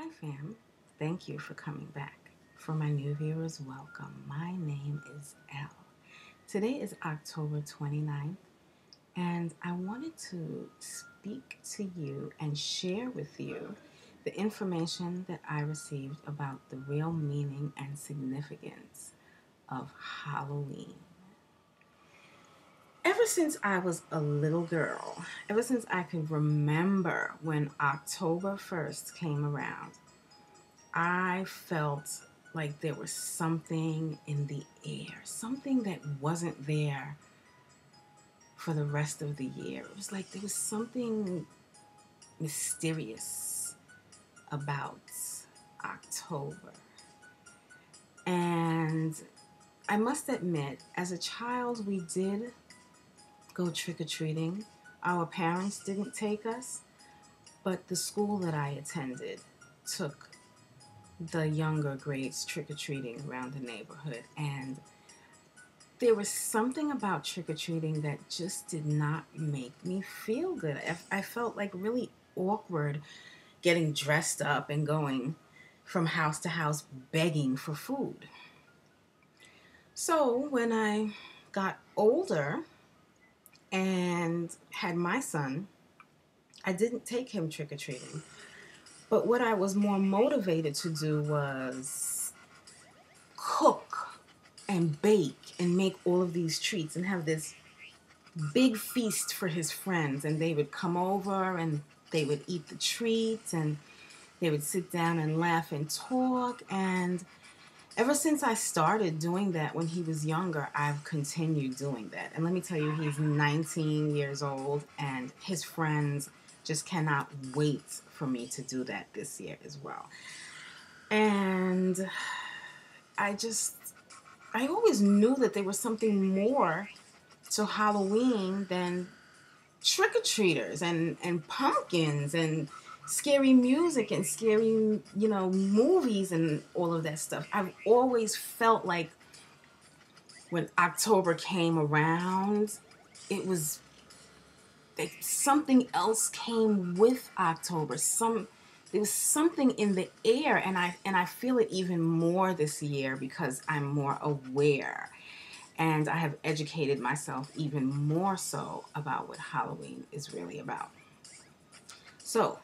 Hi, fam. Thank you for coming back. For my new viewers, welcome. My name is Elle. Today is October 29th, and I wanted to speak to you and share with you the information that I received about the real meaning and significance of Halloween. Ever since I was a little girl, ever since I could remember when October 1st came around, I felt like there was something in the air, something that wasn't there for the rest of the year. It was like there was something mysterious about October. And I must admit, as a child, we did go trick or treating. Our parents didn't take us, but the school that I attended took the younger grades trick or treating around the neighborhood. And there was something about trick or treating that just did not make me feel good. I felt like really awkward getting dressed up and going from house to house begging for food. So when I got older and had my son, I didn't take him trick or treating. But what I was more motivated to do was cook and bake and make all of these treats and have this big feast for his friends. And they would come over and they would eat the treats and they would sit down and laugh and talk. And ever since I started doing that when he was younger, I've continued doing that. And let me tell you, he's 19 years old and his friends just cannot wait for me to do that this year as well. And I just, I always knew that there was something more to Halloween than trick-or-treaters and pumpkins and scary music and scary, movies and all of that stuff. I've always felt like when October came around, it was like something else came with October. There was something in the air, and I feel it even more this year because I'm more aware and I have educated myself even more so about what Halloween is really about. So,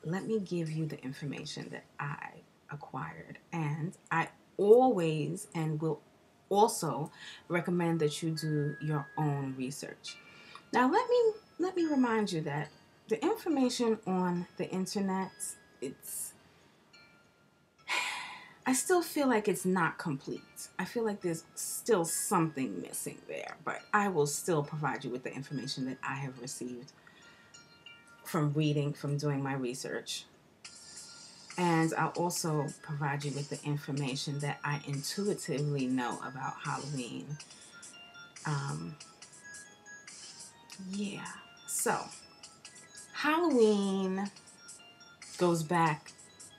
let me give you the information that I acquired. And I always and will also recommend that you do your own research. Now, let me remind you that the information on the internet, it's I still feel like it's not complete. I feel like there's still something missing there, but I will still provide you with the information that I have received from reading, from doing my research. And I'll also provide you with the information that I intuitively know about Halloween. Um, yeah. So, Halloween goes back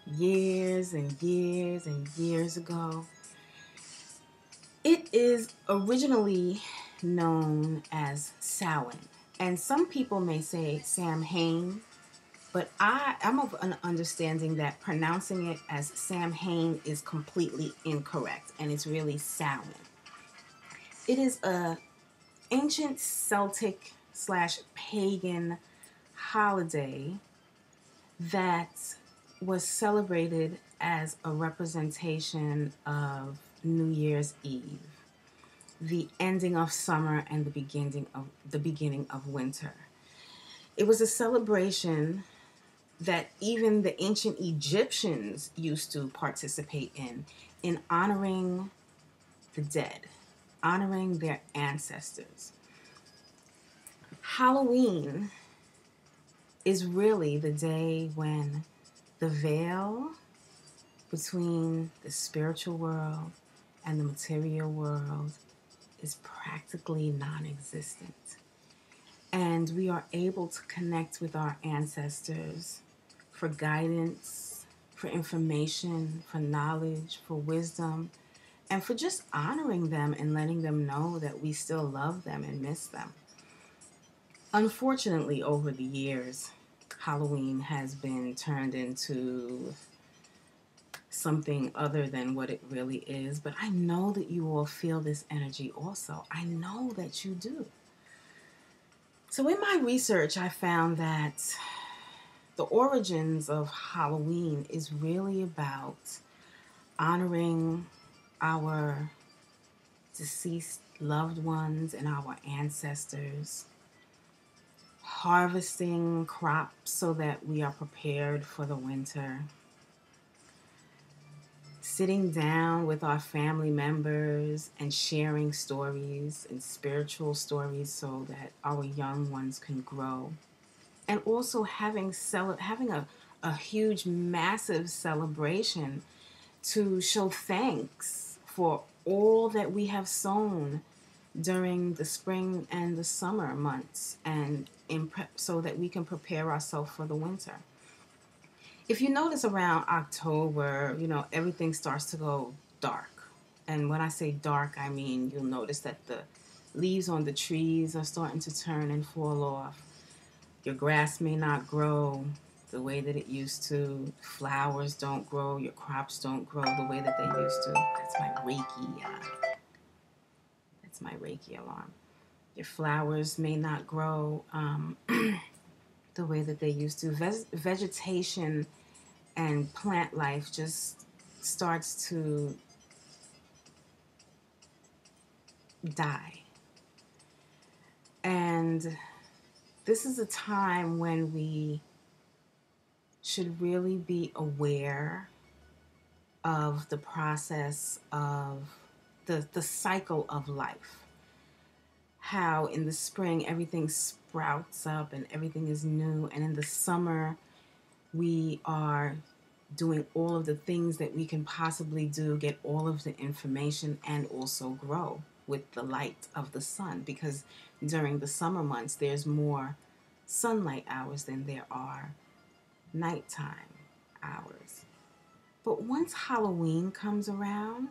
years and years and years ago. It is originally known as Samhain, and some people may say Samhain, but I'm of an understanding that pronouncing it as Samhain is completely incorrect, and it's really Samhain. It is a ancient Celtic slash pagan holiday that was celebrated as a representation of New Year's Eve, the ending of summer and the beginning of winter. It was a celebration that even the ancient Egyptians used to participate in honoring the dead, honoring their ancestors. Halloween is really the day when the veil between the spiritual world and the material world is practically non existent. And we are able to connect with our ancestors for guidance, for information, for knowledge, for wisdom, and for just honoring them and letting them know that we still love them and miss them. Unfortunately, over the years, Halloween has been turned into something other than what it really is, but I know that you all feel this energy also. I know that you do. So in my research, I found that the origins of Halloween is really about honoring our deceased loved ones and our ancestors, harvesting crops so that we are prepared for the winter, sitting down with our family members and sharing stories and spiritual stories so that our young ones can grow. And also having a huge, massive celebration to show thanks for all that we have sown during the spring and the summer months, and so that we can prepare ourselves for the winter. If you notice around October, everything starts to go dark. And when I say dark, I mean you'll notice that the leaves on the trees are starting to turn and fall off. Your grass may not grow the way that it used to. Flowers don't grow. Your crops don't grow the way that they used to. That's my Reiki alarm. Your flowers may not grow the way that they used to. Vegetation and plant life just starts to die. And this is a time when we should really be aware of the process of the cycle of life. How in the spring everything sprouts up and everything is new, and in the summer we are doing all of the things that we can possibly do, get all of the information, and also grow with the light of the sun, because during the summer months there's more sunlight hours than there are nighttime hours. But once Halloween comes around,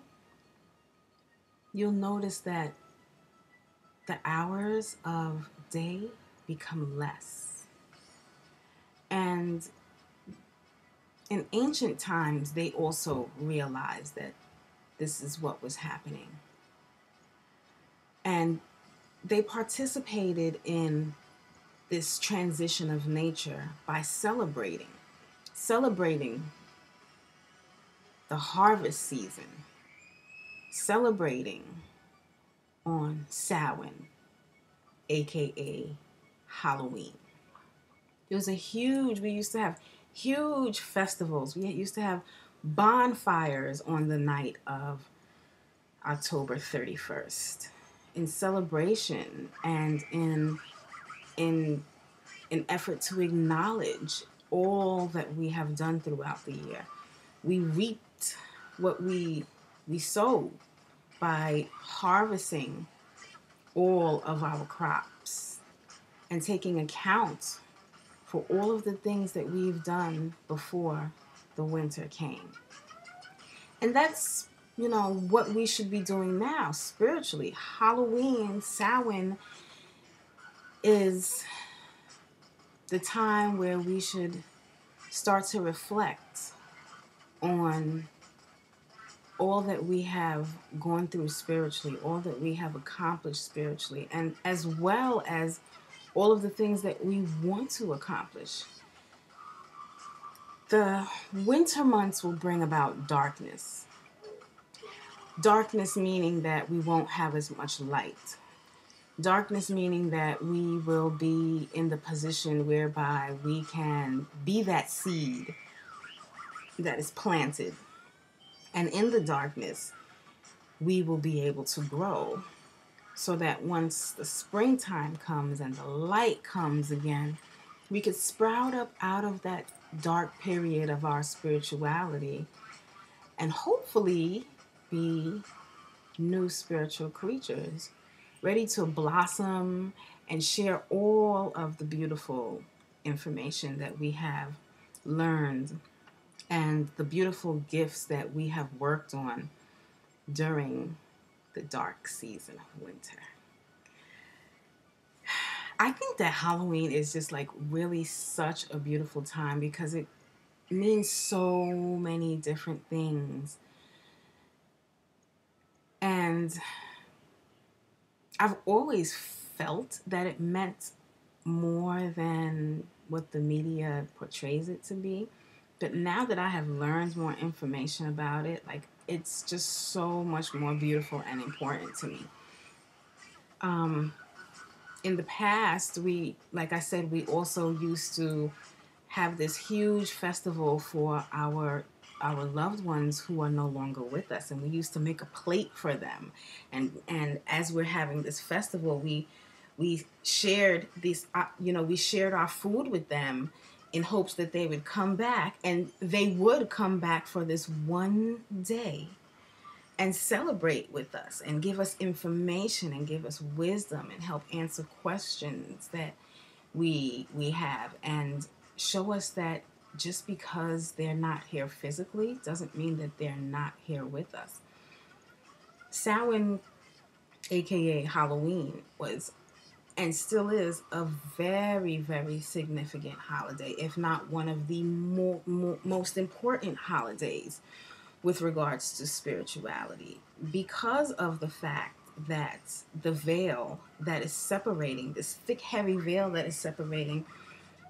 you'll notice that the hours of day become less. And in ancient times, they also realized that this is what was happening. And they participated in this transition of nature by celebrating the harvest season, celebrating on Samhain, aka Halloween. We used to have huge festivals. We used to have bonfires on the night of October 31st in celebration and in an effort to acknowledge all that we have done throughout the year. We reaped what we sowed by harvesting all of our crops and taking account for all of the things that we've done before the winter came. And that's, what we should be doing now spiritually. Halloween, Samhain, is the time where we should start to reflect on all that we have gone through spiritually, all that we have accomplished spiritually, and as well as all of the things that we want to accomplish. The winter months will bring about darkness. Darkness meaning that we won't have as much light. Darkness meaning that we will be in the position whereby we can be that seed that is planted. And in the darkness, we will be able to grow so that once the springtime comes and the light comes again, we could sprout up out of that dark period of our spirituality and hopefully be new spiritual creatures ready to blossom and share all of the beautiful information that we have learned and the beautiful gifts that we have worked on during the dark season of winter. I think that Halloween is just like really such a beautiful time because it means so many different things. And I've always felt that it meant more than what the media portrays it to be. But now that I have learned more information about it, like it's just so much more beautiful and important to me. Um, in the past, like I said, we also used to have this huge festival for our loved ones who are no longer with us, and we used to make a plate for them, and as we're having this festival, we shared these we shared our food with them in hopes that they would come back, and they would come back for this one day and celebrate with us and give us information and give us wisdom and help answer questions that we have, and show us that just because they're not here physically doesn't mean that they're not here with us. Samhain, aka Halloween, was and still is a very, very significant holiday, if not one of the most important holidays with regards to spirituality, because of the fact that the veil that is separating, this thick, heavy veil that is separating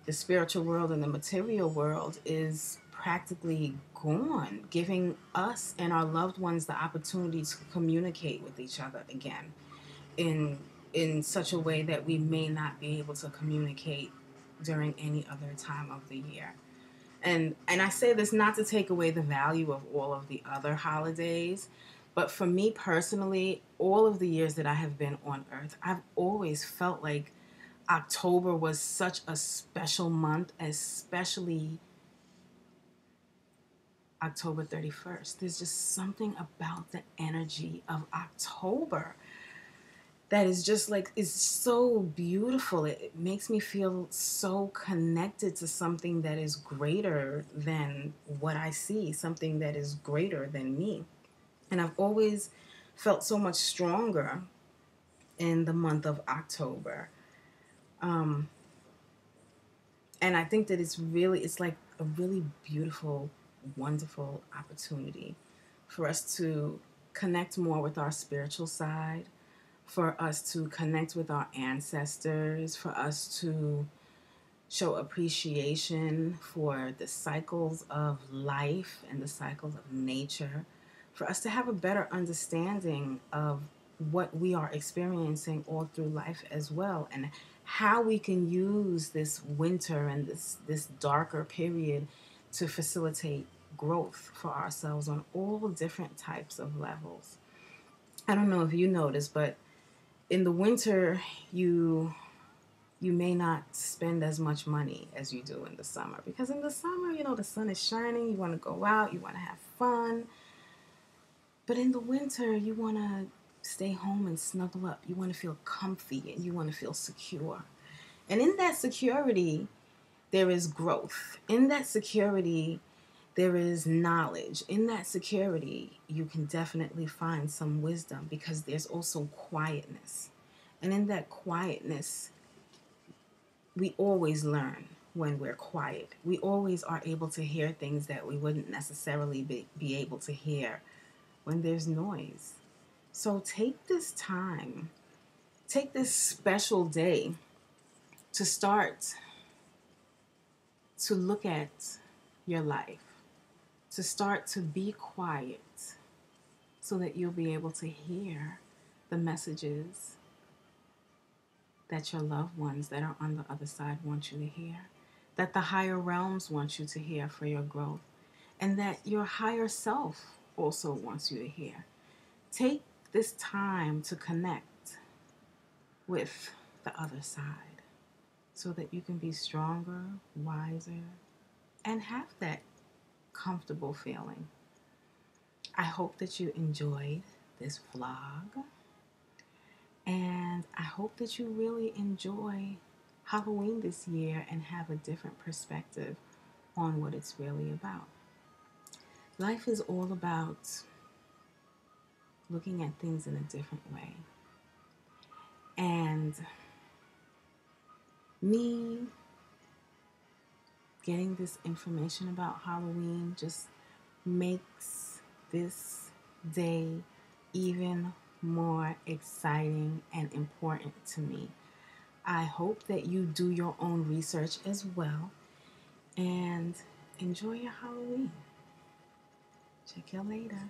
the spiritual world and the material world, is practically gone, giving us and our loved ones the opportunity to communicate with each other again in such a way that we may not be able to communicate during any other time of the year. And I say this not to take away the value of all of the other holidays, but for me personally, all of the years that I have been on earth, I've always felt like October was such a special month, especially October 31st. There's just something about the energy of October that is just like, is so beautiful. It makes me feel so connected to something that is greater than what I see, something that is greater than me. And I've always felt so much stronger in the month of October. Um, and I think that it's like a really beautiful, wonderful opportunity for us to connect more with our spiritual side, for us to connect with our ancestors, for us to show appreciation for the cycles of life and the cycles of nature, for us to have a better understanding of what we are experiencing all through life as well, and how we can use this winter and this darker period to facilitate growth for ourselves on all different types of levels. I don't know if you notice, but in the winter, you may not spend as much money as you do in the summer, because in the summer, the sun is shining, you want to go out, you want to have fun. But in the winter, you want to stay home and snuggle up. You want to feel comfy and you want to feel secure. And in that security, there is growth. In that security, there is knowledge. In that security, you can definitely find some wisdom, because there's also quietness. And in that quietness, we always learn when we're quiet. We always are able to hear things that we wouldn't necessarily be able to hear when there's noise. So take this time, take this special day to start to look at your life, to start to be quiet so that you'll be able to hear the messages that your loved ones that are on the other side want you to hear, that the higher realms want you to hear for your growth, and that your higher self also wants you to hear. Take this time to connect with the other side so that you can be stronger, wiser, and have that comfortable feeling. I hope that you enjoyed this vlog, and I hope that you really enjoy Halloween this year and have a different perspective on what it's really about. Life is all about looking at things in a different way. And me getting this information about Halloween just makes this day even more exciting and important to me. I hope that you do your own research as well and enjoy your Halloween. Check you later.